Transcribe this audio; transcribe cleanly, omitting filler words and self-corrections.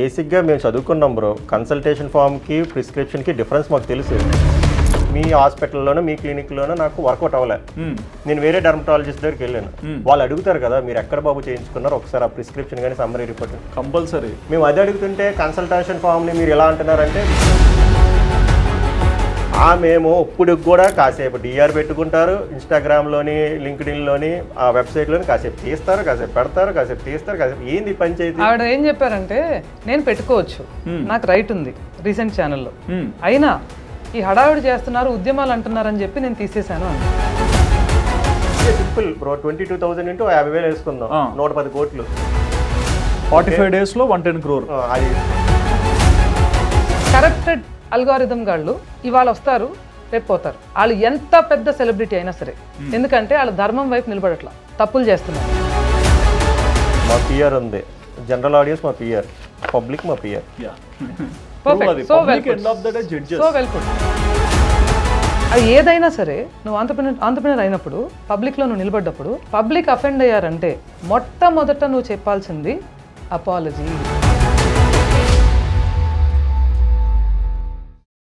బేసిక్గా మేము చదువుకున్నాం బ్రో. కన్సల్టేషన్ ఫామ్కి ప్రిస్క్రిప్షన్కి డిఫరెన్స్ మాకు తెలుసు. మీ హాస్పిటల్లోనో మీ క్లినిక్లోనో నాకు వర్కౌట్ అవ్వలే. నేను వేరే డర్మటాలజిస్ట్ దగ్గరికి వెళ్ళాను. వాళ్ళు అడుగుతారు కదా మీరు ఎక్కడ బాబు చేయించుకున్నారు, ఒకసారి ఆ ప్రిస్క్రిప్షన్ కానీ సమ్మరీ రిపోర్ట్ కంపల్సరీ. మేము అది అడుగుతుంటే కన్సల్టేషన్ ఫామ్ని మీరు ఎలా అంటున్నారంటే మేము ఇప్పుడు కూడా కాసేపు డిఆర్ పెట్టుకుంటారు, ఇన్స్టాగ్రామ్లోని లింక్డ్ఇన్లోని ఆ వెబ్సైట్లోని కాసేపు తీస్తారు, కాసేపు పెడతారు, కాసేపు తీస్తారు, కాసేపు ఏంది పంచాయతీ. ఆవిడ ఏం చెప్పారంటే నేను పెట్టుకోవచ్చు, నాకు రైట్ ఉంది రీసెంట్ ఛానల్లో, అయినా ఈ హడావిడి చేస్తున్నారు ఉద్యమాలు అంటున్నారని చెప్పి నేను తీసేశాను అని. సింపుల్ బ్రో, 22,000 ఇంటూ 50,000 వేసుకుందాం, 110 కోట్లు. 45 డేస్లో 110 crore. అది కరప్టెడ్ అల్గారిథం గాళ్ళు ఇవాళ వస్తారు రేపు పోతారు. వాళ్ళు ఎంత పెద్ద సెలబ్రిటీ అయినా సరే, ఎందుకంటే వాళ్ళ ధర్మం వైపు నిలబడట్లా, తప్పులు చేస్తున్నారు. మా పిఆర్ ఉంది, జనరల్ ఆడియన్స్ మా పిఆర్, పబ్లిక్ మా పిఆర్. So well good. అది ఏదైనా సరే నువ్వు ఆంటర్ప్రెన్యూర్ అయినప్పుడు, పబ్లిక్లో నువ్వు నిలబడ్డప్పుడు, పబ్లిక్ అఫెండ్ అయ్యారంటే మొట్టమొదట నువ్వు చెప్పాల్సింది అపాలజీ.